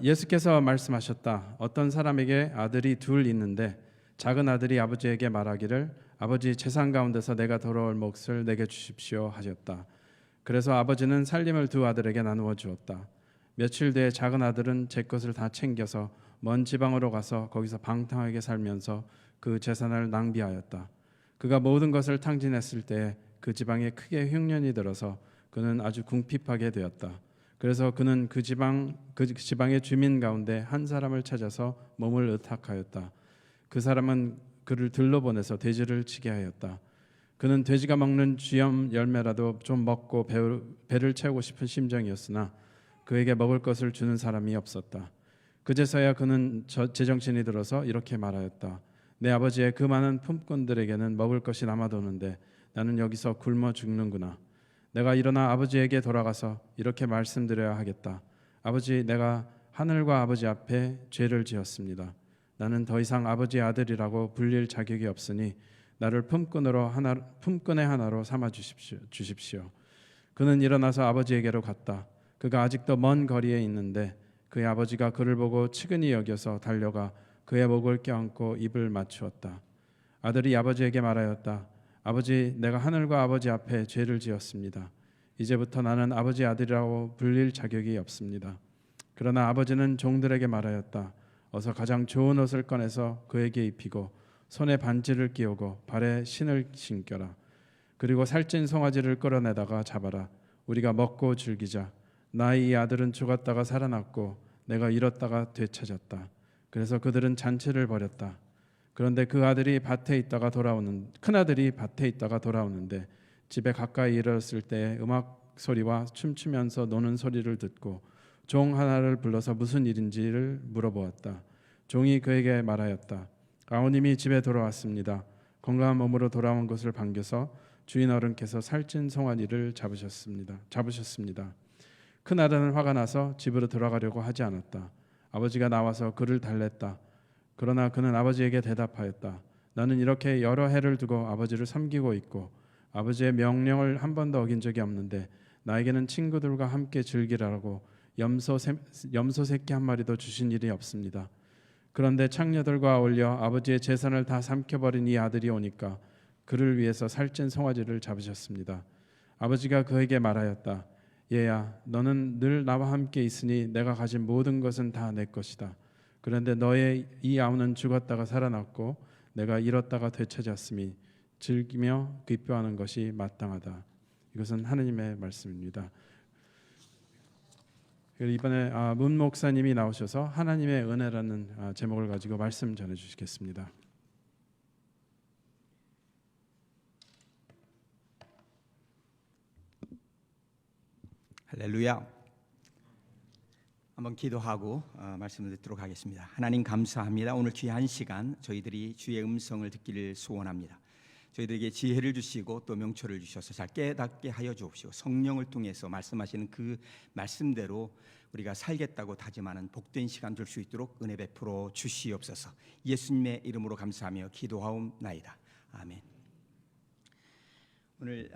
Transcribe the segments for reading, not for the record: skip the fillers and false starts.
예수께서 말씀하셨다. 어떤 사람에게 아들이 둘 있는데 작은 아들이 아버지에게 말하기를 아버지 재산 가운데서 내가 돌아올 몫을 내게 주십시오 하셨다. 그래서 아버지는 살림을 두 아들에게 나누어 주었다. 며칠 뒤에 작은 아들은 제 것을 다 챙겨서 먼 지방으로 가서 거기서 방탕하게 살면서 그 재산을 낭비하였다. 그가 모든 것을 탕진했을 때 그 지방에 크게 흉년이 들어서 그는 아주 궁핍하게 되었다. 그래서 그는 그 지방의 주민 가운데 한 사람을 찾아서 몸을 의탁하였다. 그 사람은 그를 들러보내서 돼지를 치게 하였다. 그는 돼지가 먹는 쥐염 열매라도 좀 먹고 배를 채우고 싶은 심정이었으나 그에게 먹을 것을 주는 사람이 없었다. 그제서야 그는 제정신이 들어서 이렇게 말하였다. 내 아버지의 그 많은 품꾼들에게는 먹을 것이 남아도는데 나는 여기서 굶어 죽는구나. 내가 일어나 아버지에게 돌아가서 이렇게 말씀드려야 하겠다. 아버지, 내가 하늘과 아버지 앞에 죄를 지었습니다. 나는 더 이상 아버지의 아들이라고 불릴 자격이 없으니 나를 품꾼의 하나로 삼아 주십시오. 그는 일어나서 아버지에게로 갔다. 그가 아직도 먼 거리에 있는데 그의 아버지가 그를 보고 측은히 여겨서 달려가 그의 목을 껴안고 입을 맞추었다. 아들이 아버지에게 말하였다. 아버지, 내가 하늘과 아버지 앞에 죄를 지었습니다. 이제부터 나는 아버지의 아들이라고 불릴 자격이 없습니다. 그러나 아버지는 종들에게 말하였다. 어서 가장 좋은 옷을 꺼내서 그에게 입히고 손에 반지를 끼우고 발에 신을 신겨라. 그리고 살찐 송아지를 끌어내다가 잡아라. 우리가 먹고 즐기자. 나의 이 아들은 죽었다가 살아났고 내가 잃었다가 되찾았다. 그래서 그들은 잔치를 벌였다. 그런데 큰 아들이 밭에 있다가 돌아오는데 집에 가까이 이르렀을 때 음악 소리와 춤추면서 노는 소리를 듣고 종 하나를 불러서 무슨 일인지를 물어보았다. 종이 그에게 말하였다. 아우님이 집에 돌아왔습니다. 건강한 몸으로 돌아온 것을 반겨서 주인 어른께서 살찐 송아지를 잡으셨습니다. 큰 아들은 화가 나서 집으로 들어가려고 하지 않았다. 아버지가 나와서 그를 달랬다. 그러나 그는 아버지에게 대답하였다. 나는 이렇게 여러 해를 두고 아버지를 섬기고 있고 아버지의 명령을 한 번도 어긴 적이 없는데 나에게는 친구들과 함께 즐기라고 염소 새끼 한 마리도 주신 일이 없습니다. 그런데 창녀들과 어울려 아버지의 재산을 다 삼켜버린 이 아들이 오니까 그를 위해서 살찐 송아지를 잡으셨습니다. 아버지가 그에게 말하였다. 얘야, 너는 늘 나와 함께 있으니 내가 가진 모든 것은 다 내 것이다. 그런데 너의 이 아우는 죽었다가 살아났고 내가 잃었다가 되찾았으니 즐기며 기뻐하는 것이 마땅하다. 이것은 하느님의 말씀입니다. 이번에 문 목사님이 나오셔서 하나님의 은혜라는 제목을 가지고 말씀 전해 주시겠습니다. 할렐루야. 한번 기도하고 말씀을 듣도록 하겠습니다. 하나님 감사합니다. 오늘 귀한 시간 저희들이 주의 음성을 듣기를 소원합니다. 저희들에게 지혜를 주시고 또 명철을 주셔서 잘 깨닫게 하여 주옵시고 성령을 통해서 말씀하시는 그 말씀대로 우리가 살겠다고 다짐하는 복된 시간 될 수 있도록 은혜 베풀어 주시옵소서. 예수님의 이름으로 감사하며 기도하옵나이다. 아멘. 오늘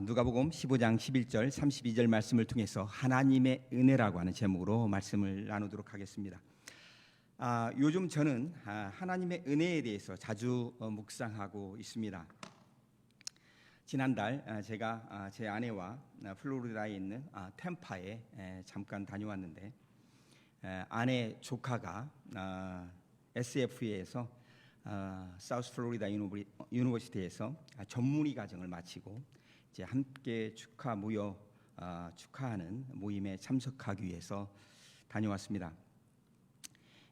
누가복음 15장 11절 32절 말씀을 통해서 하나님의 은혜라고 하는 제목으로 말씀을 나누도록 하겠습니다. 요즘 저는 하나님의 은혜에 대해서 자주 묵상하고 있습니다. 지난달 제가 제 아내와 플로리다에 있는 템파에 잠깐 다녀왔는데 아내 조카가 SF에서 사우스 플로리다 유니버시티에서 전문의 과정을 마치고 이제 함께 축하하는 모임에 참석하기 위해서 다녀왔습니다.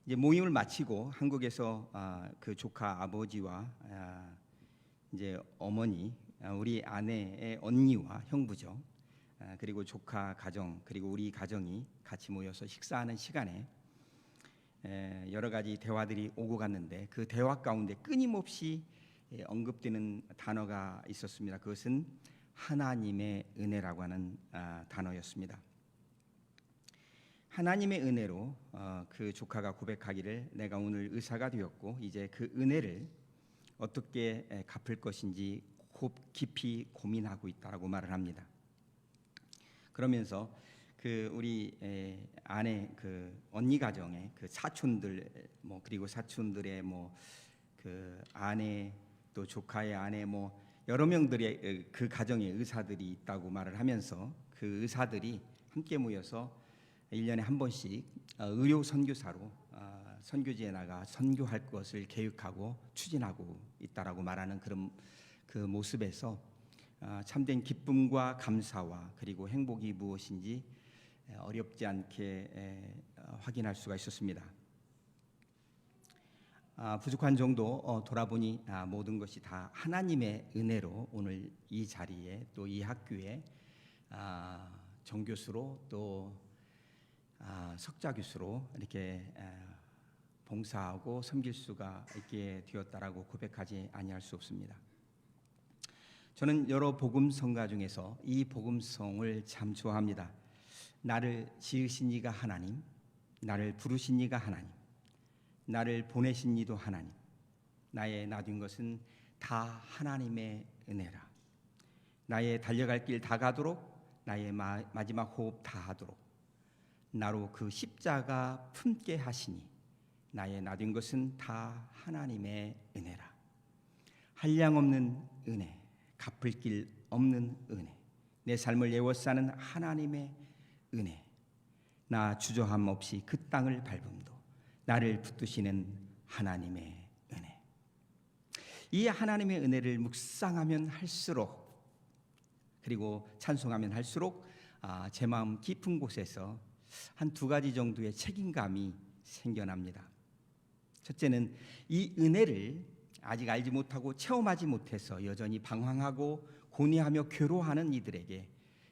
이제 모임을 마치고 한국에서 그 조카 아버지와 이제 어머니, 우리 아내의 언니와 형부죠. 그리고 조카 가정 그리고 우리 가정이 같이 모여서 식사하는 시간에 여러 가지 대화들이 오고 갔는데 그 대화 가운데 끊임없이 언급되는 단어가 있었습니다. 그것은 하나님의 은혜라고 하는 단어였습니다. 하나님의 은혜로 그 조카가 고백하기를 내가 오늘 의사가 되었고 이제 그 은혜를 어떻게 갚을 것인지 깊이 고민하고 있다라고 말을 합니다. 그러면서 그 우리 아내 그 언니 가정에 그 사촌들 뭐 그리고 사촌들의 뭐 그 아내 또 조카의 아내 뭐 여러 명들의 그 가정에 의사들이 있다고 말을 하면서 그 의사들이 함께 모여서 1년에 한 번씩 의료 선교사로 선교지에 나가 선교할 것을 계획하고 추진하고 있다라고 말하는 그런 그 모습에서 참된 기쁨과 감사와 그리고 행복이 무엇인지 어렵지 않게 확인할 수가 있었습니다. 부족한 정도 돌아보니 모든 것이 다 하나님의 은혜로 오늘 이 자리에 또 이 학교에 정교수로 또 석좌 교수로 이렇게 봉사하고 섬길 수가 있게 되었다라고 고백하지 아니할 수 없습니다. 저는 여러 복음성가 중에서 이 복음성을 참 좋아합니다. 나를 지으신 이가 하나님, 나를 부르신 이가 하나님, 나를 보내신 이도 하나님, 나의 놔둔 것은 다 하나님의 은혜라. 나의 달려갈 길 다 가도록, 나의 마지막 호흡 다 하도록 나로 그 십자가 품게 하시니 나의 놔둔 것은 다 하나님의 은혜라. 한량없는 은혜, 갚을 길 없는 은혜, 내 삶을 예워싸는 하나님의 은혜, 나 주저함 없이 그 땅을 밟음도 나를 붙드시는 하나님의 은혜. 이 하나님의 은혜를 묵상하면 할수록 그리고 찬송하면 할수록 제 마음 깊은 곳에서 한 두 가지 정도의 책임감이 생겨납니다. 첫째는 이 은혜를 아직 알지 못하고 체험하지 못해서 여전히 방황하고 고뇌하며 괴로워하는 이들에게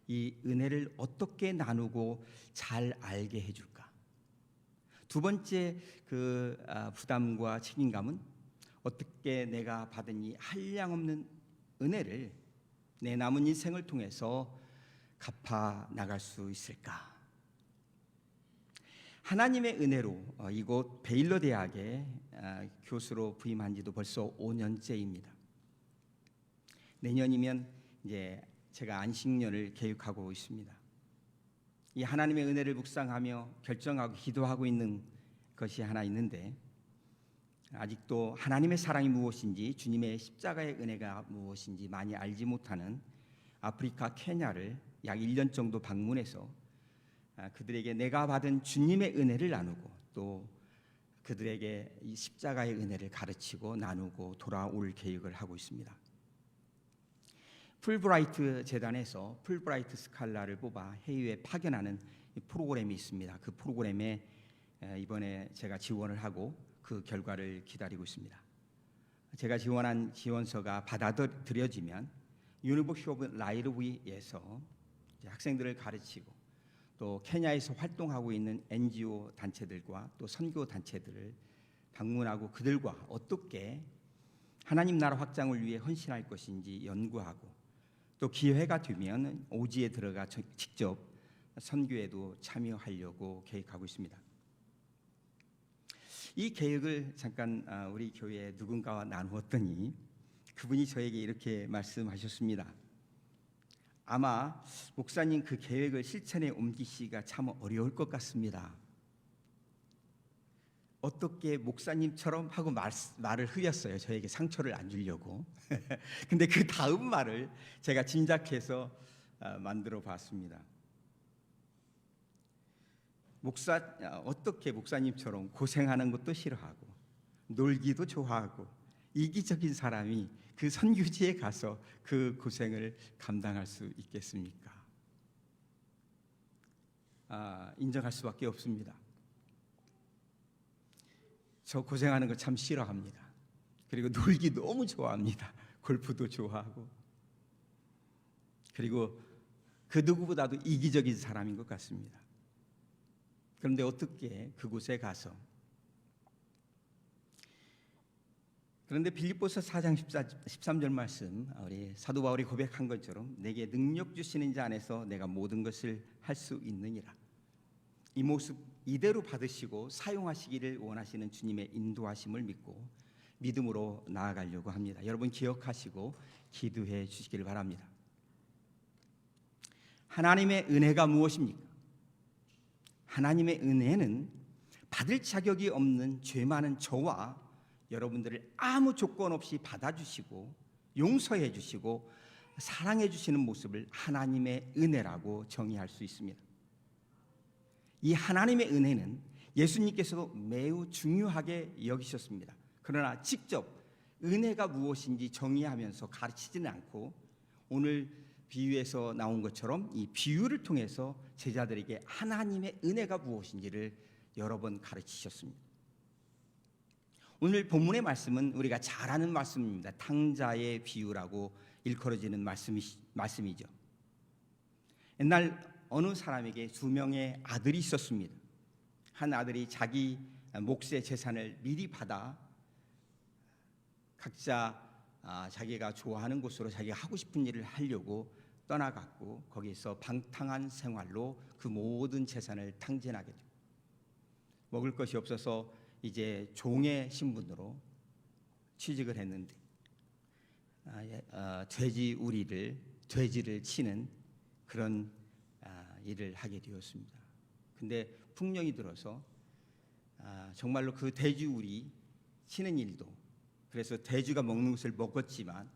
이 은혜를 어떻게 나누고 잘 알게 해줄까? 두 번째 그 부담과 책임감은 어떻게 내가 받은 이 한량없는 은혜를 내 남은 인생을 통해서 갚아 나갈 수 있을까? 하나님의 은혜로 이곳 베일러 대학에 교수로 부임한 지도 벌써 5년째입니다. 내년이면 이제 제가 안식년을 계획하고 있습니다. 이 하나님의 은혜를 묵상하며 결정하고 기도하고 있는 것이 하나 있는데 아직도 하나님의 사랑이 무엇인지 주님의 십자가의 은혜가 무엇인지 많이 알지 못하는 아프리카 케냐를 약 1년 정도 방문해서 그들에게 내가 받은 주님의 은혜를 나누고 또 그들에게 이 십자가의 은혜를 가르치고 나누고 돌아올 계획을 하고 있습니다. 풀브라이트 재단에서 풀브라이트 스칼라를 뽑아 해외에 파견하는 프로그램이 있습니다. 그 프로그램에 이번에 제가 지원을 하고 그 결과를 기다리고 있습니다. 제가 지원한 지원서가 받아들여지면 유니버시티 오브 나이로비에서 학생들을 가르치고 또 케냐에서 활동하고 있는 NGO 단체들과 또 선교 단체들을 방문하고 그들과 어떻게 하나님 나라 확장을 위해 헌신할 것인지 연구하고 또 기회가 되면 오지에 들어가 직접 선교에도 참여하려고 계획하고 있습니다. 이 계획을 잠깐 우리 교회 누군가와 나누었더니 그분이 저에게 이렇게 말씀하셨습니다. 아마 목사님 그 계획을 실천에 옮기시기가 참 어려울 것 같습니다. 어떻게 목사님처럼 하고 말을 흐렸어요. 저에게 상처를 안 주려고. 근데 그 다음 말을 제가 짐작해서 만들어 봤습니다. 어떻게 목사님처럼 고생하는 것도 싫어하고 놀기도 좋아하고 이기적인 사람이 그 선교지에 가서 그 고생을 감당할 수 있겠습니까? 인정할 수밖에 없습니다. 저 고생하는 거 참 싫어합니다. 그리고 놀기 너무 좋아합니다. 골프도 좋아하고. 그리고 그 누구보다도 이기적인 사람인 것 같습니다. 그런데 어떻게 그곳에 가서 그런데 빌립보서 4장 13절 말씀 우리 사도 바울이 고백한 것처럼 내게 능력 주시는 자 안에서 내가 모든 것을 할 수 있느니라. 이 모습 이대로 받으시고 사용하시기를 원하시는 주님의 인도하심을 믿고 믿음으로 나아가려고 합니다. 여러분 기억하시고 기도해 주시기를 바랍니다. 하나님의 은혜가 무엇입니까? 하나님의 은혜는 받을 자격이 없는 죄 많은 저와 여러분들을 아무 조건 없이 받아주시고 용서해 주시고 사랑해 주시는 모습을 하나님의 은혜라고 정의할 수 있습니다. 이 하나님의 은혜는 예수님께서도 매우 중요하게 여기셨습니다. 그러나 직접 은혜가 무엇인지 정의하면서 가르치지는 않고 오늘 비유에서 나온 것처럼 이 비유를 통해서 제자들에게 하나님의 은혜가 무엇인지를 여러 번 가르치셨습니다. 오늘 본문의 말씀은 우리가 잘 아는 말씀입니다. 탕자의 비유라고 일컬어지는 말씀이죠. 옛날 어느 사람에게 두 명의 아들이 있었습니다. 한 아들이 자기 몫의 재산을 미리 받아 각자 자기가 좋아하는 곳으로 자기가 하고 싶은 일을 하려고 떠나갔고 거기서 방탕한 생활로 그 모든 재산을 탕진하게 됩니다. 먹을 것이 없어서 이제 종의 신분으로 취직을 했는데 돼지를 치는 그런 일을 하게 되었습니다. 근데 풍년이 들어서 정말로 그 돼지우리 치는 일도, 그래서 돼지가 먹는 것을 먹었지만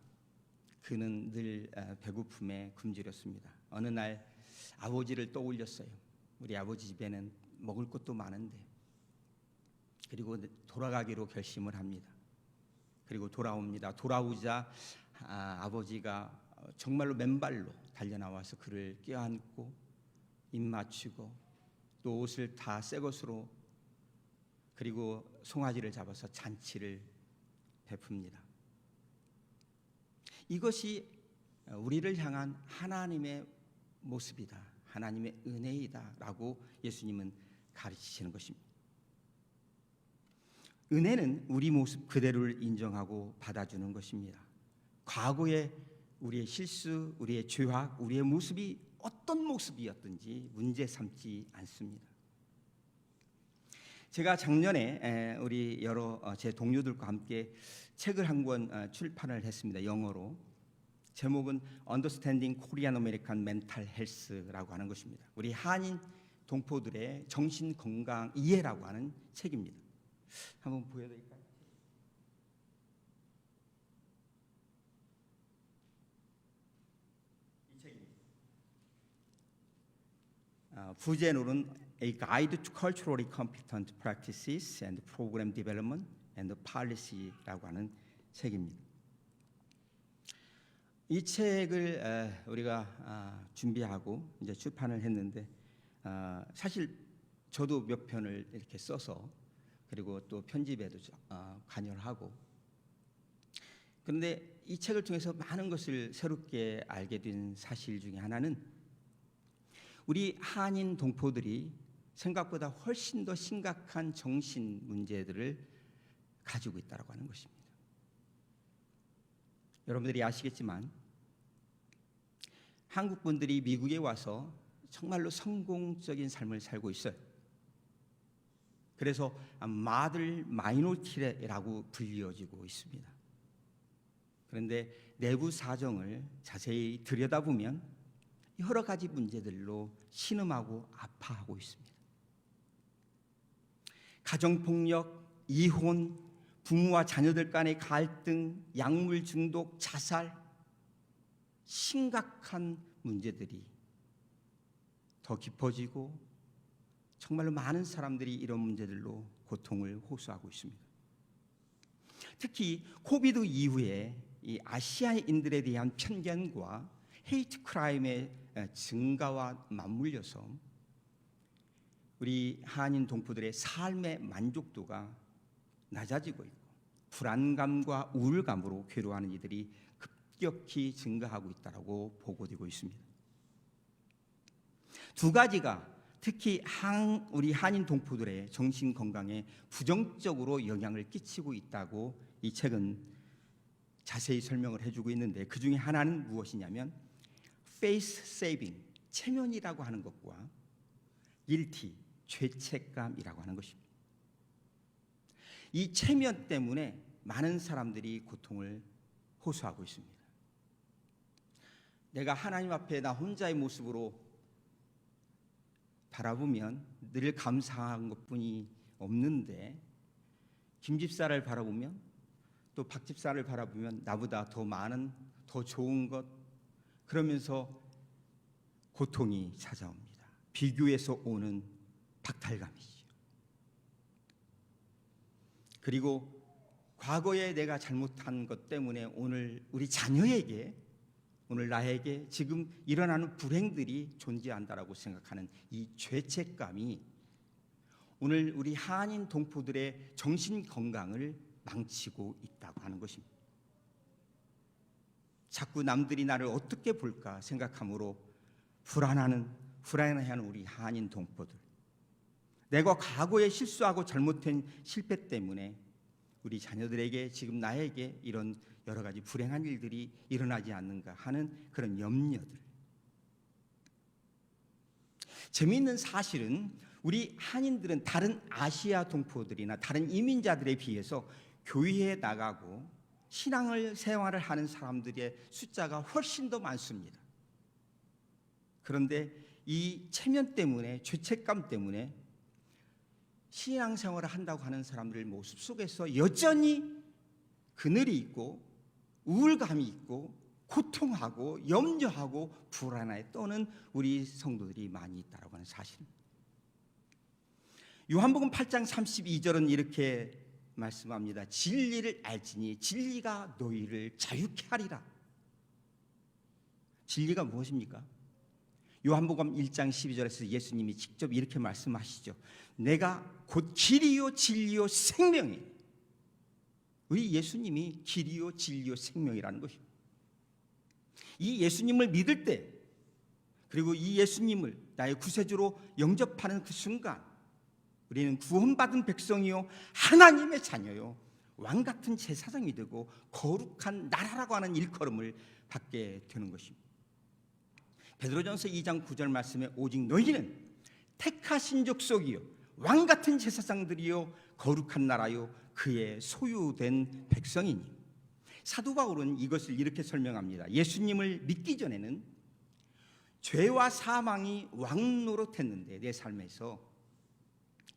그는 늘 배고픔에 굶주렸습니다. 어느 날 아버지를 떠올렸어요. 우리 아버지 집에는 먹을 것도 많은데. 그리고 돌아가기로 결심을 합니다. 그리고 돌아옵니다. 돌아오자 아버지가 정말로 맨발로 달려나와서 그를 껴안고 입 맞추고 또 옷을 다 새 것으로, 그리고 송아지를 잡아서 잔치를 베풉니다. 이것이 우리를 향한 하나님의 모습이다, 하나님의 은혜이다 라고 예수님은 가르치시는 것입니다. 은혜는 우리 모습 그대로를 인정하고 받아주는 것입니다. 과거에 우리의 실수, 우리의 죄악, 우리의 모습이 어떤 모습이었든지 문제 삼지 않습니다. 제가 작년에 우리 여러 제 동료들과 함께 책을 한 권 출판을 했습니다. 영어로. 제목은 Understanding Korean American Mental Health라고 하는 것입니다. 우리 한인 동포들의 정신 건강 이해라고 하는 책입니다. 한번 보여드릴까요? 이 책입니다. 부제노는 A Guide to Culturally Competent Practices and Program Development and Policy라고 하는 책입니다. 이 책을 우리가 준비하고 이제 출판을 했는데 사실 저도 몇 편을 이렇게 써서 그리고 또 편집에도 관여를 하고, 그런데 이 책을 통해서 많은 것을 새롭게 알게 된 사실 중에 하나는 우리 한인 동포들이 생각보다 훨씬 더 심각한 정신 문제들을 가지고 있다고 하는 것입니다. 여러분들이 아시겠지만 한국 분들이 미국에 와서 정말로 성공적인 삶을 살고 있어요. 그래서 마들 마이너리티라고 불리워지고 있습니다. 그런데 내부 사정을 자세히 들여다보면 여러 가지 문제들로 신음하고 아파하고 있습니다. 가정폭력, 이혼, 부모와 자녀들 간의 갈등, 약물 중독, 자살, 심각한 문제들이 더 깊어지고 정말로 많은 사람들이 이런 문제들로 고통을 호소하고 있습니다. 특히 코비드 이후에 이 아시아인들에 대한 편견과 헤이트 크라임의 증가와 맞물려서 우리 한인 동포들의 삶의 만족도가 낮아지고 있고 불안감과 우울감으로 괴로워하는 이들이 급격히 증가하고 있다고 보고되고 있습니다. 두 가지가 특히 우리 한인 동포들의 정신 건강에 부정적으로 영향을 끼치고 있다고 이 책은 자세히 설명을 해주고 있는데, 그 중에 하나는 무엇이냐면 face saving, 체면이라고 하는 것과 guilty, 죄책감이라고 하는 것입니다. 이 체면 때문에 많은 사람들이 고통을 호소하고 있습니다. 내가 하나님 앞에 나 혼자의 모습으로 바라보면 늘 감사한 것뿐이 없는데 김 집사를 바라보면 또 박 집사를 바라보면 나보다 더 많은 더 좋은 것, 그러면서 고통이 찾아옵니다. 비교해서 오는 박탈감이죠. 그리고 과거에 내가 잘못한 것 때문에 오늘 우리 자녀에게, 오늘 나에게 지금 일어나는 불행들이 존재한다라고 생각하는 이 죄책감이 오늘 우리 한인 동포들의 정신 건강을 망치고 있다고 하는 것입니다. 자꾸 남들이 나를 어떻게 볼까 생각함으로 불안해하는 우리 한인 동포들, 내가 과거에 실수하고 잘못된 실패 때문에 우리 자녀들에게 지금 나에게 이런 여러 가지 불행한 일들이 일어나지 않는가 하는 그런 염려들. 재미있는 사실은 우리 한인들은 다른 아시아 동포들이나 다른 이민자들에 비해서 교회에 나가고 신앙을 생활을 하는 사람들의 숫자가 훨씬 더 많습니다. 그런데 이 체면 때문에, 죄책감 때문에 신앙생활을 한다고 하는 사람들의 모습 속에서 여전히 그늘이 있고 우울감이 있고 고통하고 염려하고 불안해 떠는 우리 성도들이 많이 있다고 하는 사실입니다. 요한복음 8장 32절은 이렇게 말씀합니다. 진리를 알지니 진리가 너희를 자유케 하리라. 진리가 무엇입니까? 요한복음 1장 12절에서 예수님이 직접 이렇게 말씀하시죠. 내가 곧 길이요 진리요 생명이에요. 우리 예수님이 길이요 진리요 생명이라는 것입니다. 이 예수님을 믿을 때, 그리고 이 예수님을 나의 구세주로 영접하는 그 순간 우리는 구원받은 백성이요 하나님의 자녀요 왕같은 제사장이 되고 거룩한 나라라고 하는 일컬음을 받게 되는 것입니다. 베드로전서 2장 9절 말씀에 오직 너희는 택하신 족속이요 왕같은 제사장들이요 거룩한 나라요 그의 소유된 백성이니. 사도 바울은 이것을 이렇게 설명합니다. 예수님을 믿기 전에는 죄와 사망이 왕노릇했는데 내 삶에서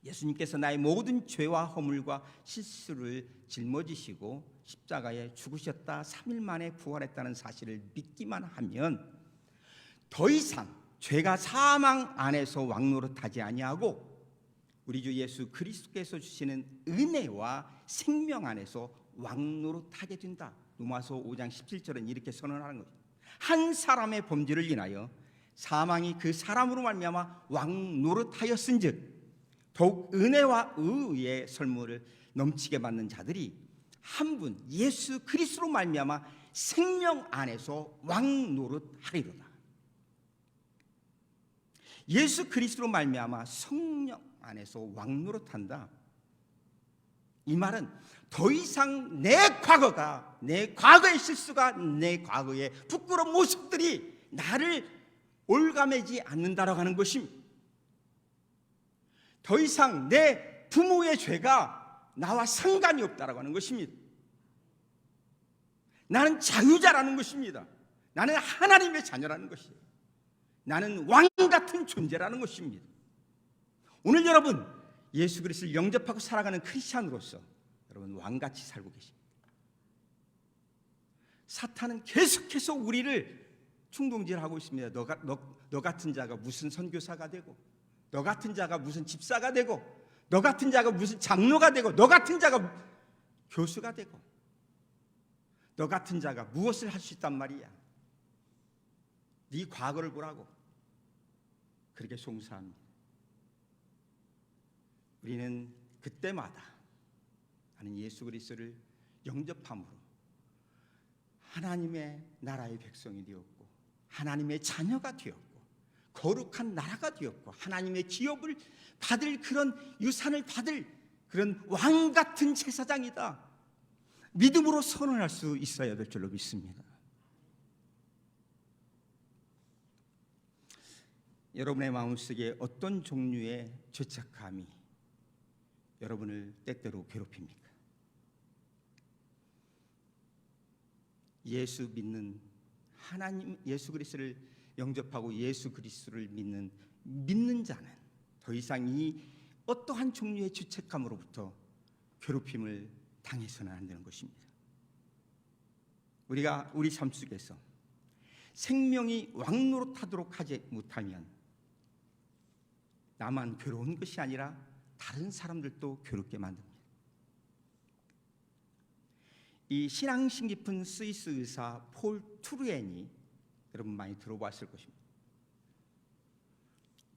예수님께서 나의 모든 죄와 허물과 실수를 짊어지시고 십자가에 죽으셨다 3일 만에 부활했다는 사실을 믿기만 하면 더 이상 죄가 사망 안에서 왕노릇하지 아니하고 우리 주 예수 그리스도께서 주시는 은혜와 생명 안에서 왕노릇하게 된다. 로마서 5장 17절은 이렇게 선언하는 거죠. 한 사람의 범죄를 인하여 사망이 그 사람으로 말미암아 왕노릇하였은즉 더욱 은혜와 의의 선물을 넘치게 받는 자들이 한 분 예수 그리스도로 말미암아 생명 안에서 왕노릇하리로다. 예수 그리스도로 말미암아 성령 안에서 왕노릇한다. 이 말은 더 이상 내 과거가, 내 과거의 실수가, 내 과거의 부끄러운 모습들이 나를 올가매지 않는다라고 하는 것입니다. 더 이상 내 부모의 죄가 나와 상관이 없다라고 하는 것입니다. 나는 자유자라는 것입니다. 나는 하나님의 자녀라는 것이에요. 나는 왕 같은 존재라는 것입니다. 오늘 여러분 예수 그리스도를 영접하고 살아가는 크리스찬으로서 여러분 왕같이 살고 계십니다. 사탄은 계속해서 우리를 충동질하고 있습니다. 너 같은 자가 무슨 선교사가 되고, 너 같은 자가 무슨 집사가 되고, 너 같은 자가 무슨 장로가 되고, 너 같은 자가 교수가 되고, 너 같은 자가 무엇을 할 수 있단 말이야. 네 과거를 보라고 그렇게 송사합니다. 우리는 그때마다 나는 예수 그리스도를 영접함으로 하나님의 나라의 백성이 되었고 하나님의 자녀가 되었고 거룩한 나라가 되었고 하나님의 기업을 받을 그런 유산을 받을 그런 왕 같은 제사장이다. 믿음으로 선언할 수 있어야 될 줄로 믿습니다. 여러분의 마음속에 어떤 종류의 죄책감이 여러분을 때때로 괴롭힙니까? 예수 믿는 하나님, 예수 그리스도를 영접하고 예수 그리스도를 믿는 자는 더 이상 이 어떠한 종류의 죄책감으로부터 괴롭힘을 당해서는 안 되는 것입니다. 우리가 우리 삶 속에서 생명이 왕노릇하도록 하지 못하면 나만 괴로운 것이 아니라 다른 사람들도 괴롭게 만듭니다. 이 신앙심 깊은 스위스 의사 폴 투르엔이 여러분 많이 들어봤을 것입니다.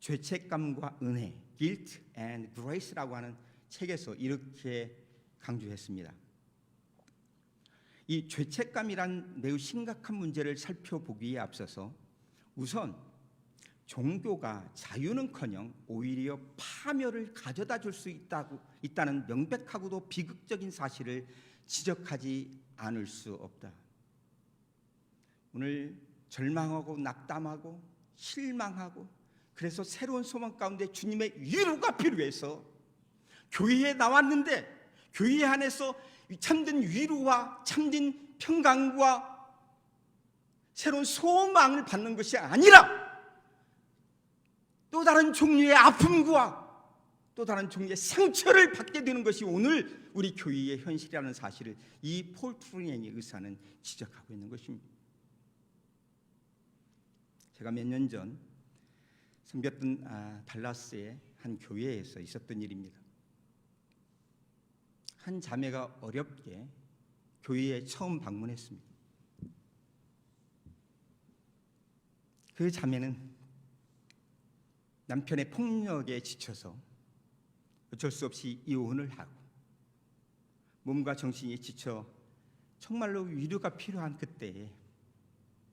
죄책감과 은혜, guilt and grace라고 하는 책에서 이렇게 강조했습니다. 이 죄책감이란 매우 심각한 문제를 살펴보기에 앞서서 우선 종교가 자유는커녕 오히려 파멸을 가져다 줄 수 있다는 명백하고도 비극적인 사실을 지적하지 않을 수 없다. 오늘 절망하고 낙담하고 실망하고 그래서 새로운 소망 가운데 주님의 위로가 필요해서 교회에 나왔는데 교회 안에서 참된 위로와 참된 평강과 새로운 소망을 받는 것이 아니라 또 다른 종류의 아픔과 또 다른 종류의 상처를 받게 되는 것이 오늘 우리 교회의 현실이라는 사실을 이 폴 투르엔의 의사는 지적하고 있는 것입니다. 제가 몇 년 전 섬겼던 달라스의 한 교회에서 있었던 일입니다. 한 자매가 어렵게 교회에 처음 방문했습니다. 그 자매는 남편의 폭력에 지쳐서 어쩔 수 없이 이혼을 하고 몸과 정신이 지쳐 정말로 위로가 필요한 그때에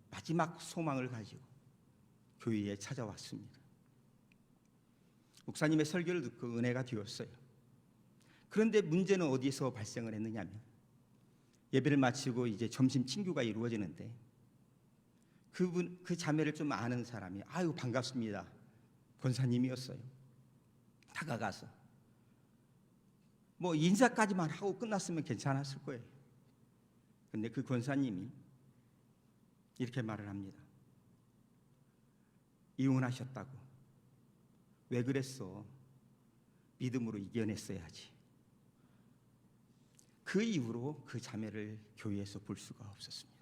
마지막 소망을 가지고 교회에 찾아왔습니다. 목사님의 설교를 듣고 은혜가 되었어요. 그런데 문제는 어디서 발생을 했느냐면 예배를 마치고 이제 점심 친교가 이루어지는데 그 자매를 좀 아는 사람이 아유 반갑습니다. 권사님이었어요. 다가가서 뭐 인사까지만 하고 끝났으면 괜찮았을 거예요. 근데 그 권사님이 이렇게 말을 합니다. 이혼하셨다고. 왜 그랬어? 믿음으로 이겨냈어야지. 그 이후로 그 자매를 교회에서 볼 수가 없었습니다.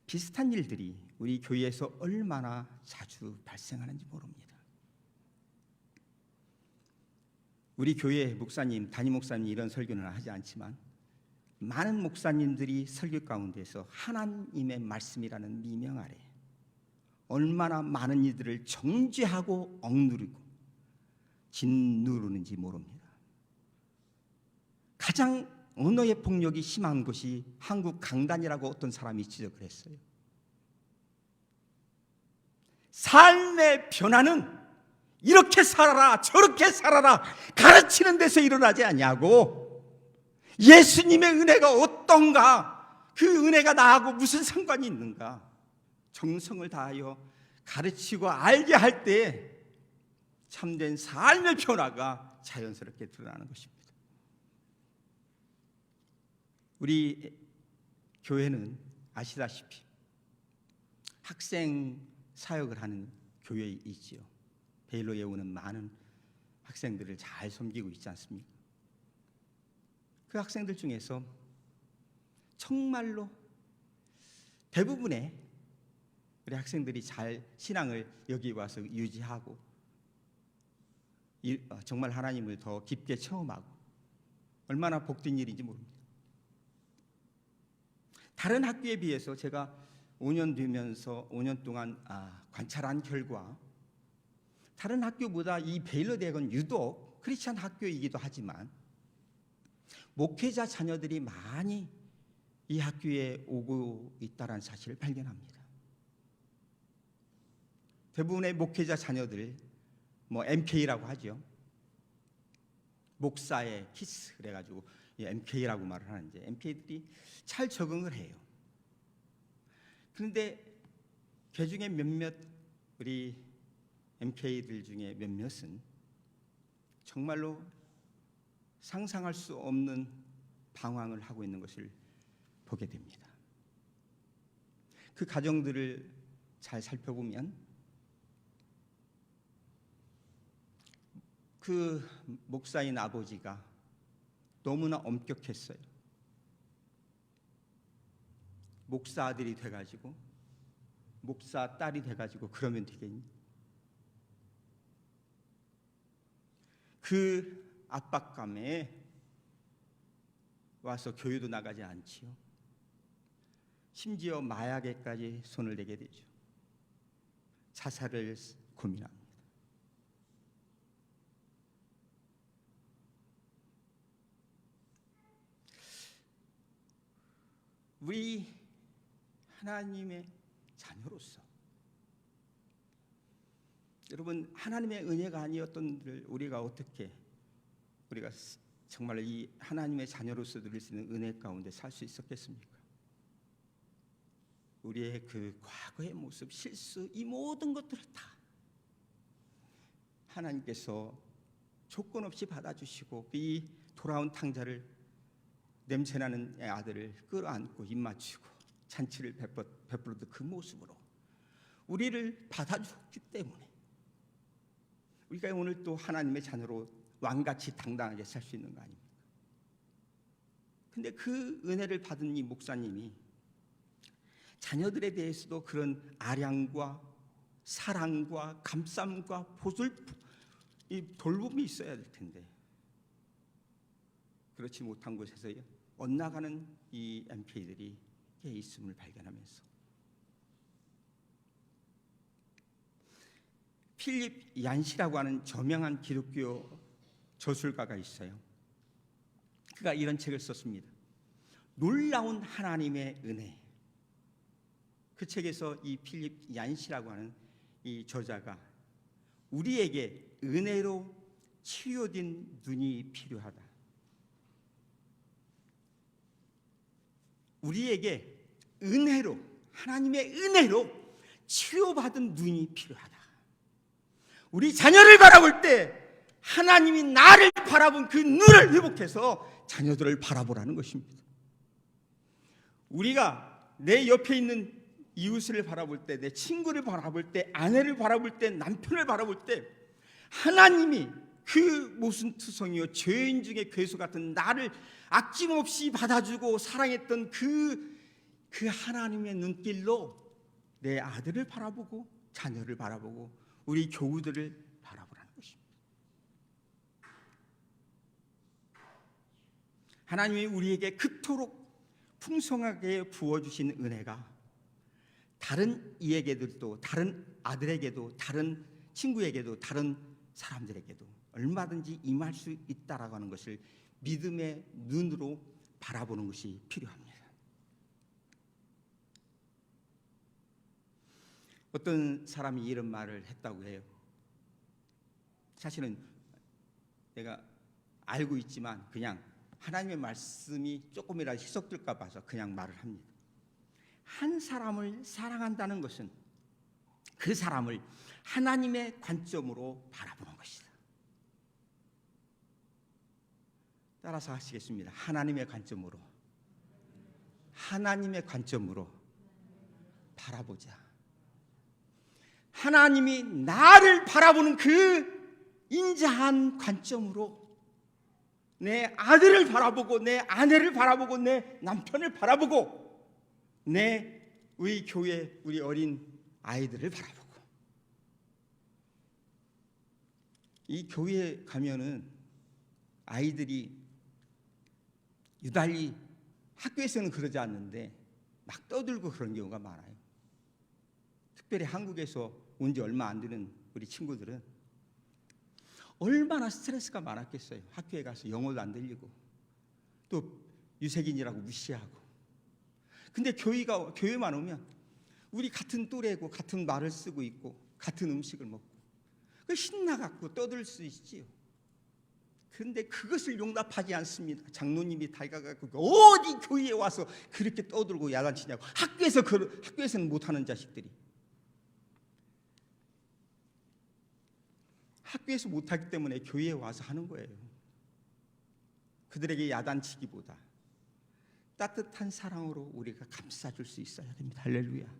비슷한 일들이 우리 교회에서 얼마나 자주 발생하는지 모릅니다. 우리 교회 목사님, 담임 목사님 이런 설교는 하지 않지만 많은 목사님들이 설교 가운데서 하나님의 말씀이라는 미명 아래 얼마나 많은 이들을 정죄하고 억누르고 짓누르는지 모릅니다. 가장 언어의 폭력이 심한 것이 한국 강단이라고 어떤 사람이 지적을 했어요. 삶의 변화는 이렇게 살아라 저렇게 살아라 가르치는 데서 일어나지 않냐고. 예수님의 은혜가 어떤가, 그 은혜가 나하고 무슨 상관이 있는가. 정성을 다하여 가르치고 알게 할 때 참된 삶의 변화가 자연스럽게 드러나는 것입니다. 우리 교회는 아시다시피 학생 사역을 하는 교회이지요. 베일로에 오는 많은 학생들을 잘 섬기고 있지 않습니까? 그 학생들 중에서 정말로 대부분의 우리 학생들이 잘 신앙을 여기 와서 유지하고 정말 하나님을 더 깊게 체험하고 얼마나 복된 일인지 모릅니다. 다른 학교에 비해서 제가 5년 되면서 5년 동안 관찰한 결과 다른 학교보다 이 베일러 대학은 유독 크리스찬 학교이기도 하지만 목회자 자녀들이 많이 이 학교에 오고 있다는 사실을 발견합니다. 대부분의 목회자 자녀들 뭐 MK라고 하죠. 목사의 키스 그래가지고 MK라고 말을 하는데 MK들이 잘 적응을 해요. 그런데 그 중에 몇몇 우리 MK들 중에 몇몇은 정말로 상상할 수 없는 방황을 하고 있는 것을 보게 됩니다. 그 가정들을 잘 살펴보면 그 목사인 아버지가 너무나 엄격했어요. 목사 아들이 돼가지고 목사 딸이 돼가지고 그러면 되겠니? 그 압박감에 와서 교회도 나가지 않지요. 심지어 마약에까지 손을 대게 되죠. 자살을 고민합니다. 우리 하나님의 자녀로서 여러분, 하나님의 은혜가 아니었던 우리가 어떻게 우리가 정말 이 하나님의 자녀로서 누릴 수 있는 은혜 가운데 살 수 있었겠습니까? 우리의 그 과거의 모습, 실수, 이 모든 것들을 다 하나님께서 조건 없이 받아주시고 이 돌아온 탕자를, 냄새나는 아들을 끌어안고 입맞추고 잔치를 베풀었던 그 모습으로 우리를 받아주었기 때문에 우리가 오늘 또 하나님의 자녀로 왕같이 당당하게 살 수 있는 거 아닙니까? 근데 그 은혜를 받은 이 목사님이 자녀들에 대해서도 그런 아량과 사랑과 감쌈과 이 돌봄이 있어야 될 텐데 그렇지 못한 곳에서 엇나가는 이 MP들이 있음을 발견하면서 필립 얀시라고 하는 저명한 기독교 저술가가 있어요. 그가 이런 책을 썼습니다. 놀라운 하나님의 은혜. 그 책에서 이 필립 얀시라고 하는 이 저자가 우리에게 은혜로 치유된 눈이 필요하다. 우리에게 은혜로, 하나님의 은혜로 치유받은 눈이 필요하다. 우리 자녀를 바라볼 때 하나님이 나를 바라본 그 눈을 회복해서 자녀들을 바라보라는 것입니다. 우리가 내 옆에 있는 이웃을 바라볼 때, 내 친구를 바라볼 때, 아내를 바라볼 때, 남편을 바라볼 때 하나님이 그 모순투성이요 죄인 중에 괴수 같은 나를 아낌없이 받아주고 사랑했던 그 하나님의 눈길로 내 아들을 바라보고 자녀를 바라보고 우리 교우들을 바라보라는 것입니다. 하나님이 우리에게 그토록 풍성하게 부어주신 은혜가 다른 이에게도, 다른 아들에게도, 다른 친구에게도, 다른 사람들에게도 얼마든지 임할 수 있다라고 하는 것을 믿음의 눈으로 바라보는 것이 필요합니다. 어떤 사람이 이런 말을 했다고 해요. 사실은 내가 알고 있지만 그냥 하나님의 말씀이 조금이라도 희석될까 봐서 그냥 말을 합니다. 한 사람을 사랑한다는 것은 그 사람을 하나님의 관점으로 바라보는 것이다. 따라서 하시겠습니다. 하나님의 관점으로 바라보자. 하나님이 나를 바라보는 그 인자한 관점으로 내 아들을 바라보고 내 아내를 바라보고 내 남편을 바라보고 우리 교회 우리 어린 아이들을 바라보고 이 교회에 가면은 아이들이 유달리 학교에서는 그러지 않는데 막 떠들고 그런 경우가 많아요. 특별히 한국에서 온 지 얼마 안 되는 우리 친구들은 얼마나 스트레스가 많았겠어요. 학교에 가서 영어도 안 들리고 또 유색인이라고 무시하고. 근데 교회만 오면 우리 같은 또래고 같은 말을 쓰고 있고 같은 음식을 먹고 신나갖고 떠들 수 있지요. 그런데 그것을 용납하지 않습니다. 장로님이 다가가고 어디 교회에 와서 그렇게 떠들고 야단치냐고. 학교에서는 못하는 자식들이 학교에서 못하기 때문에 교회에 와서 하는 거예요. 그들에게 야단치기보다 따뜻한 사랑으로 우리가 감싸줄 수 있어야 됩니다. 할렐루야.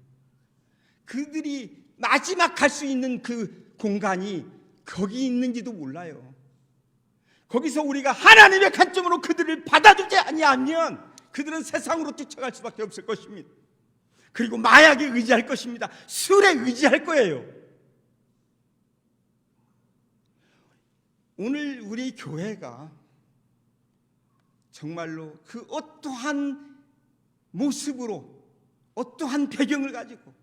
그들이 마지막 갈 수 있는 그 공간이 거기 있는지도 몰라요. 거기서 우리가 하나님의 관점으로 그들을 받아주지 아니하면 그들은 세상으로 뛰쳐갈 수밖에 없을 것입니다. 그리고 마약에 의지할 것입니다. 술에 의지할 거예요. 오늘 우리 교회가 정말로 그 어떠한 모습으로, 어떠한 배경을 가지고,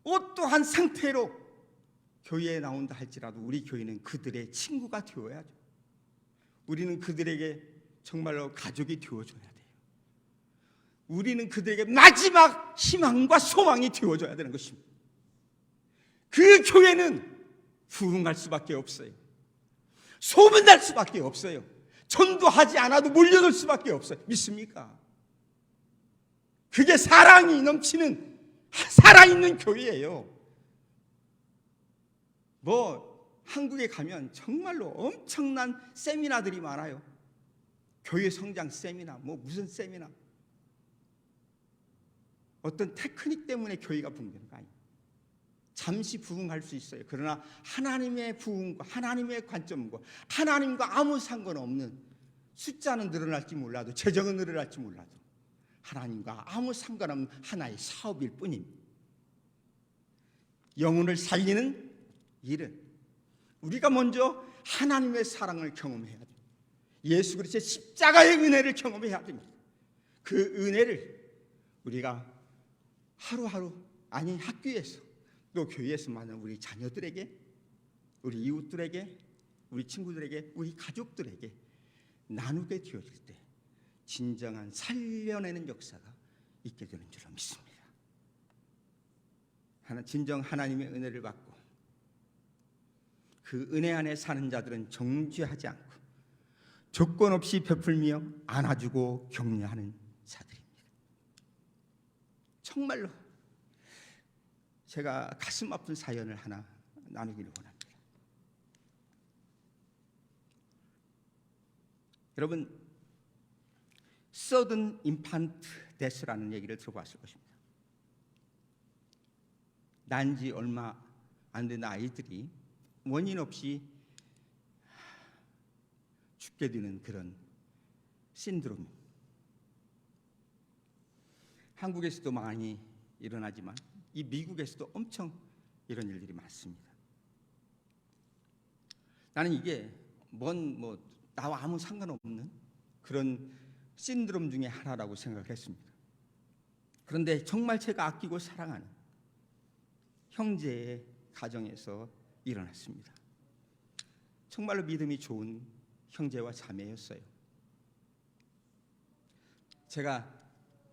어떠한 상태로 교회에 나온다 할지라도 우리 교회는 그들의 친구가 되어야죠. 우리는 그들에게 정말로 가족이 되어줘야 돼요. 우리는 그들에게 마지막 희망과 소망이 되어줘야 되는 것입니다. 그 교회는 부흥할 수밖에 없어요. 소문날 수밖에 없어요. 전도하지 않아도 몰려들 수밖에 없어요. 믿습니까? 그게 사랑이 넘치는 살아있는 교회예요. 한국에 가면 정말로 엄청난 세미나들이 많아요. 교회 성장 세미나, 무슨 세미나. 어떤 테크닉 때문에 교회가 부흥되는 거 아니에요. 잠시 부흥할 수 있어요. 그러나 하나님의 부흥과 하나님의 관점과 하나님과 아무 상관없는, 숫자는 늘어날지 몰라도, 재정은 늘어날지 몰라도 하나님과 아무 상관없는 하나의 사업일 뿐입니다. 영혼을 살리는 일은 우리가 먼저 하나님의 사랑을 경험해야 됩니다. 예수 그리스도의 십자가의 은혜를 경험해야 됩니다. 그 은혜를 우리가 하루하루, 아니 학교에서, 또 교회에서 만난 우리 자녀들에게, 우리 이웃들에게, 우리 친구들에게, 우리 가족들에게 나누게 되어질 때 진정한 살려내는 역사가 있게 되는 줄로 믿습니다. 진정 하나님의 은혜를 받고 그 은혜 안에 사는 자들은 정죄하지 않고 조건 없이 베풀며 안아주고 격려하는 자들입니다. 정말로 제가 가슴 아픈 사연을 하나 나누기를 원합니다. 여러분, 서든 인판트 데스라는 얘기를 들어봤을 것입니다. 난 지 얼마 안 된 아이들이 원인 없이 죽게 되는 그런 신드롬. 한국에서도 많이 일어나지만 이 미국에서도 엄청 이런 일들이 많습니다. 나는 이게 나와 아무 상관없는 그런 신드롬 중에 하나라고 생각을 했습니다. 그런데 정말 제가 아끼고 사랑하는 형제의 가정에서 일어났습니다. 정말로 믿음이 좋은 형제와 자매였어요. 제가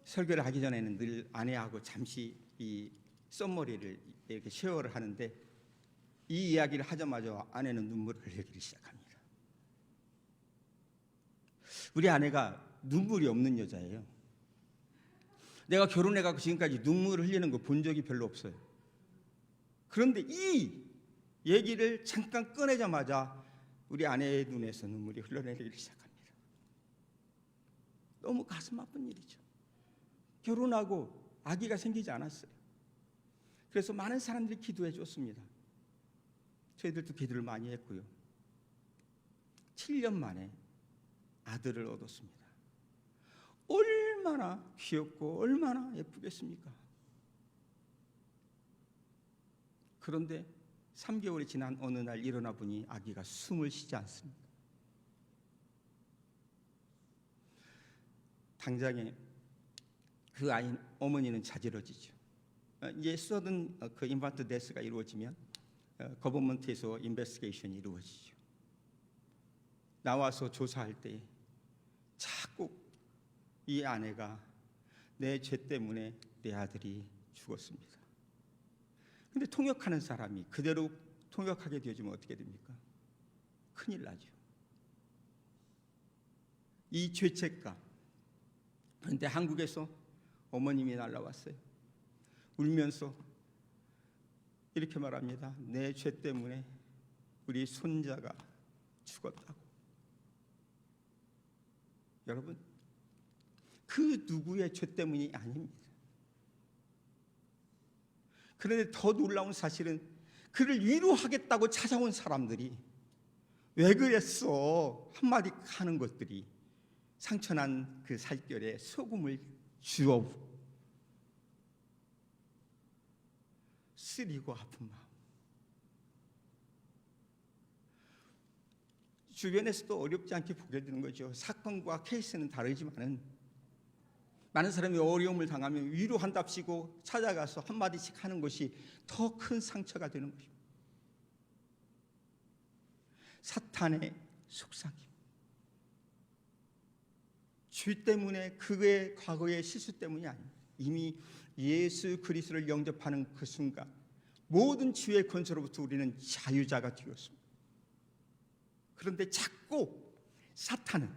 설교를 하기 전에는 늘 아내하고 잠시 이 썸머리를 이렇게 쉐어를 하는데, 이 이야기를 하자마자 아내는 눈물을 흘리기 시작합니다. 우리 아내가 눈물이 없는 여자예요. 내가 결혼해갖고 지금까지 눈물을 흘리는 거 본 적이 별로 없어요. 그런데 이 얘기를 잠깐 꺼내자마자 우리 아내의 눈에서 눈물이 흘러내리기 시작합니다. 너무 가슴 아픈 일이죠. 결혼하고 아기가 생기지 않았어요. 그래서 많은 사람들이 기도해 줬습니다. 저희들도 기도를 많이 했고요. 7년 만에 아들을 얻었습니다. 얼마나 귀엽고 얼마나 예쁘겠습니까? 그런데 3개월이 지난 어느 날 일어나 보니 아기가 숨을 쉬지 않습니다. 당장에 그 아이 어머니는 자지러지죠. 이제 서든 그 인fan트 데스가 이루어지면 거버먼트에서 인베스티게이션이 이루어지죠. 나와서 조사할 때 자꾸 이 아내가 내 죄 때문에 내 아들이 죽었습니다. 근데 통역하는 사람이 그대로 통역하게 되어지면 어떻게 됩니까? 큰일 나죠. 이 죄책감. 그런데 한국에서 어머님이 날라왔어요. 울면서 이렇게 말합니다. 내 죄 때문에 우리 손자가 죽었다고. 여러분, 그 누구의 죄 때문이 아닙니다. 그런데 더 놀라운 사실은 그를 위로하겠다고 찾아온 사람들이 왜 그랬어? 한마디 하는 것들이 상처난 그 살결에 소금을 주어 쓰리고 아픈 마음. 주변에서도 어렵지 않게 보게 되는 거죠. 사건과 케이스는 다르지만은 많은 사람이 어려움을 당하면 위로한답시고 찾아가서 한마디씩 하는 것이 더 큰 상처가 되는 것입니다. 사탄의 속삭임, 죄 때문에, 그의 과거의 실수 때문이 아닙니다. 이미 예수 그리스도를 영접하는 그 순간 모든 죄의 권세로부터 우리는 자유자가 되었습니다. 그런데 자꾸 사탄은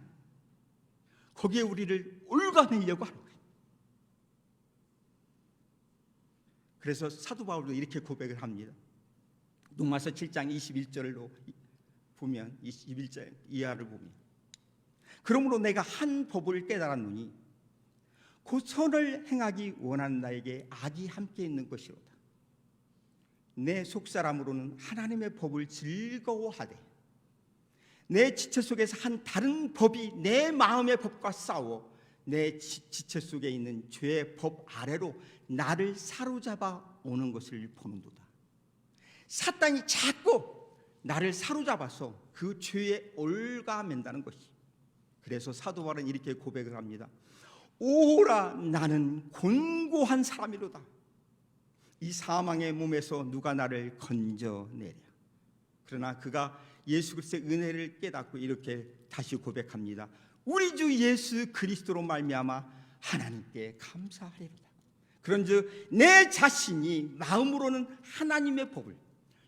거기에 우리를 올가매려고 하는 거예요. 그래서 사도 바울도 이렇게 고백을 합니다. 로마서 7장 21절로 보면, 21절 이하를 보면, 그러므로 내가 한 법을 깨달았노니 곧 선을 행하기 원하는 나에게 악이 함께 있는 것이로다. 내 속사람으로는 하나님의 법을 즐거워하되 내 지체 속에서 한 다른 법이 내 마음의 법과 싸워 내 지체 속에 있는 죄의 법 아래로 나를 사로잡아 오는 것을 보는도다. 사탄이 자꾸 나를 사로잡아서 그 죄에 올가맨다는 것이. 그래서 사도 바울은 이렇게 고백을 합니다. 오라, 나는 곤고한 사람이로다. 이 사망의 몸에서 누가 나를 건져내랴. 그러나 그가 예수 그리스도의 은혜를 깨닫고 이렇게 다시 고백합니다. 우리 주 예수 그리스도로 말미암아 하나님께 감사하리로다. 그런즉 내 자신이 마음으로는 하나님의 법을,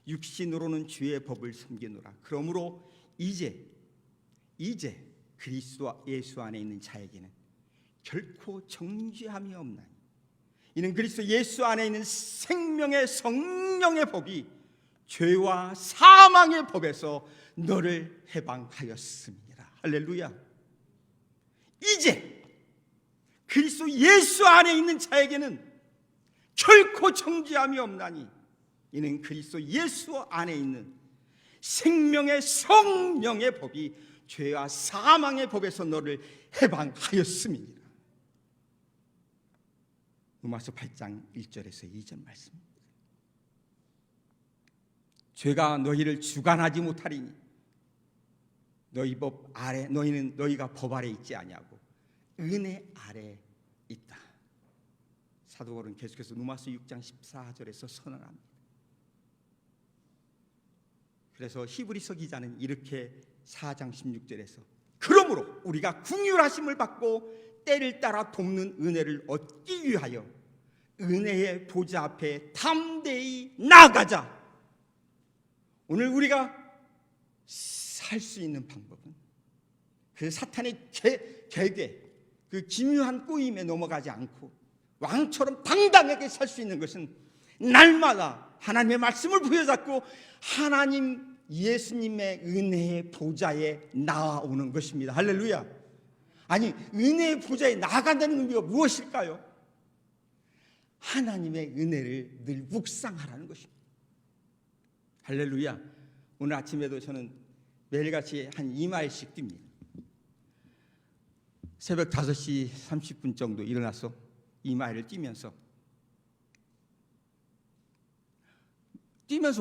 육신으로는 주의 법을 섬기노라. 그러므로 이제 그리스도 예수 안에 있는 자에게는 결코 정죄함이 없나니 이는 그리스도 예수 안에 있는 생명의 성령의 법이 죄와 사망의 법에서 너를 해방하였습니다. 할렐루야. 이제 그리스도 예수 안에 있는 자에게는 결코 정죄함이 없나니 이는 그리스도 예수 안에 있는 생명의 성령의 법이 죄와 사망의 법에서 너를 해방하였습니다. 로마서 8장 1절에서 2절 말씀입니다. 죄가 너희를 주관하지 못하리니 너희 법 아래, 너희가 법 아래 있지 아니하고 은혜 아래 있다. 사도 바울은 계속해서 로마서 6장 14절에서 선언합니다. 그래서 히브리서 기자는 이렇게 4장 16절에서 그러므로 우리가 긍휼하심을 받고 때를 따라 돕는 은혜를 얻기 위하여 은혜의 보좌 앞에 담대히 나아가자. 오늘 우리가 살 수 있는 방법은 그 사탄의 계계, 그 기묘한 꾸임에 넘어가지 않고 왕처럼 당당하게 살 수 있는 것은 날마다 하나님의 말씀을 부여잡고 하나님 예수님의 은혜의 보좌에 나아오는 것입니다. 할렐루야. 아니, 은혜의 보좌에 나아간다는 의미가 무엇일까요? 하나님의 은혜를 늘 묵상하라는 것입니다. 할렐루야. 오늘 아침에도 저는 매일같이 한 2마일씩 뜁니다. 새벽 5시 30분 정도 일어나서 2마일을 뛰면서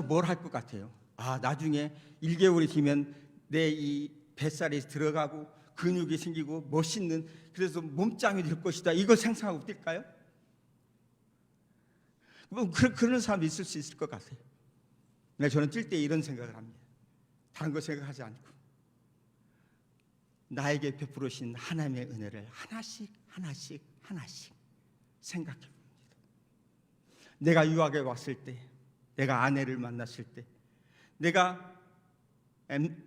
뭘 할 것 같아요? 나중에 1개월이 뒤면 내 이 뱃살이 들어가고 근육이 생기고 멋있는, 그래서 몸짱이 될 것이다, 이걸 상상하고 뛸까요? 뭐 그런 사람도 있을 수 있을 것 같아요. 근데 저는 뛸 때 이런 생각을 합니다. 다른 거 생각하지 않고 나에게 베풀으신 하나님의 은혜를 하나씩 생각해 봅니다. 내가 유학에 왔을 때, 내가 아내를 만났을 때, 내가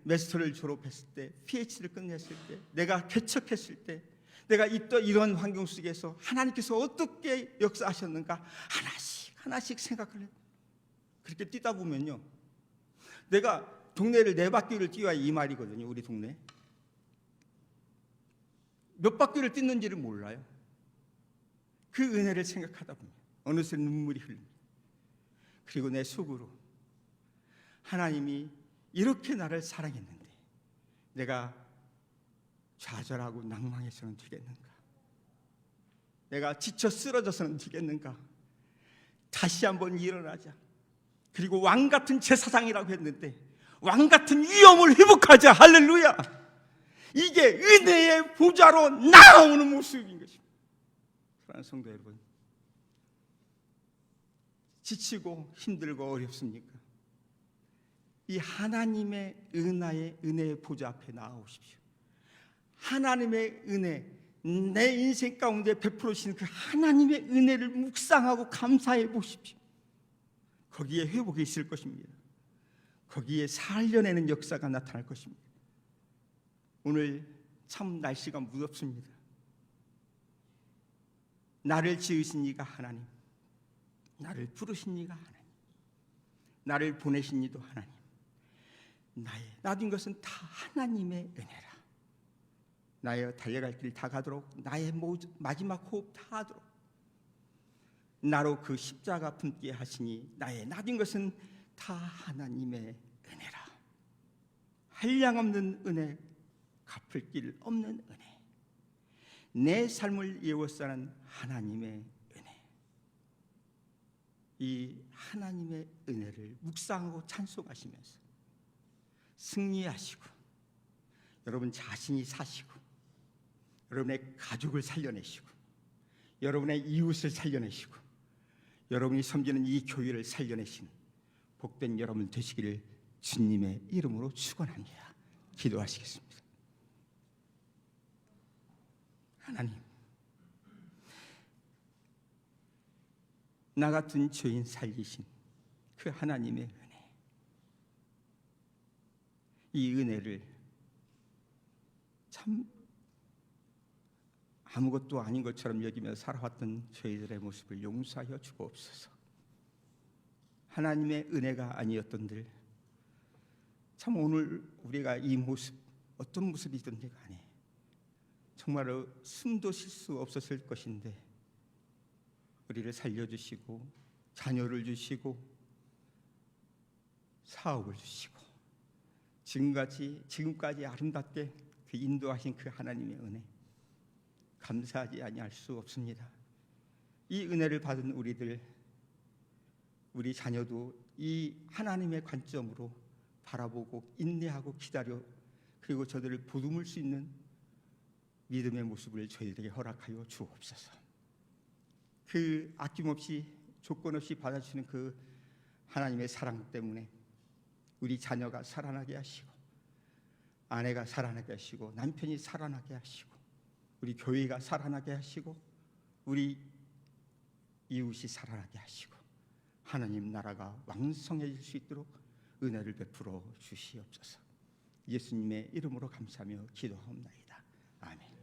마스터를 졸업했을 때, PhD를 끝냈을 때, 내가 개척했을 때, 내가 이런 환경 속에서 하나님께서 어떻게 역사하셨는가 하나씩 생각을 해요. 그렇게 뛰다 보면요, 내가 동네를 4바퀴를 뛰어야 이 말이거든요. 우리 동네 몇 바퀴를 뛰는지를 몰라요. 그 은혜를 생각하다 보면 어느새 눈물이 흘립니다. 그리고 내 속으로 하나님이 이렇게 나를 사랑했는데 내가 좌절하고 낭망해서는 되겠는가? 내가 지쳐 쓰러져서는 되겠는가? 다시 한번 일어나자. 그리고 왕 같은 제사장이라고 했는데 왕 같은 위엄을 회복하자. 할렐루야. 이게 은혜의 보좌로 나아오는 모습인 것입니다. 사랑하는 성도 여러분, 지치고 힘들고 어렵습니까? 이 하나님의 은혜의 보좌 앞에 나아오십시오. 하나님의 은혜, 내 인생 가운데 베풀으신 그 하나님의 은혜를 묵상하고 감사해 보십시오. 거기에 회복이 있을 것입니다. 거기에 살려내는 역사가 나타날 것입니다. 오늘 참 날씨가 무덥습니다. 나를 지으신 이가 하나님, 나를 부르신 이가 하나님, 나를 보내신 이도 하나님, 나의 나둔 것은 다 하나님의 은혜라. 나의 달려갈 길 다 가도록, 나의 마지막 호흡 다 하도록 나로 그 십자가 품게 하시니 나의 나둔 것은 다 하나님의 은혜라. 한량없는 은혜, 갚을 길 없는 은혜, 내 삶을 예워싸는 하나님의 은혜. 이 하나님의 은혜를 묵상하고 찬송하시면서 승리하시고 여러분 자신이 사시고 여러분의 가족을 살려내시고 여러분의 이웃을 살려내시고 여러분이 섬기는 이 교회를 살려내신 복된 여러분 되시기를 주님의 이름으로 축원합니다. 기도하시겠습니다. 하나님, 나 같은 죄인 살리신 그 하나님의 은혜, 이 은혜를 참 아무것도 아닌 것처럼 여기며 살아왔던 저희들의 모습을 용서하여 주옵소서. 하나님의 은혜가 아니었던들 참 오늘 우리가 이 모습 어떤 모습이든지 간에 정말로 숨도 쉴 수 없었을 것인데 우리를 살려주시고 자녀를 주시고 사업을 주시고 지금까지 아름답게 그 인도하신 그 하나님의 은혜 감사하지 아니할 수 없습니다. 이 은혜를 받은 우리 자녀도 이 하나님의 관점으로 바라보고 인내하고 기다려 그리고 저들을 보듬을 수 있는 믿음의 모습을 저희들에게 허락하여 주옵소서. 그 아낌없이 조건 없이 받아주시는 그 하나님의 사랑 때문에 우리 자녀가 살아나게 하시고 아내가 살아나게 하시고 남편이 살아나게 하시고 우리 교회가 살아나게 하시고 우리 이웃이 살아나게 하시고 하나님 나라가 왕성해질 수 있도록 은혜를 베풀어 주시옵소서. 예수님의 이름으로 감사하며 기도하옵나이다. 아멘.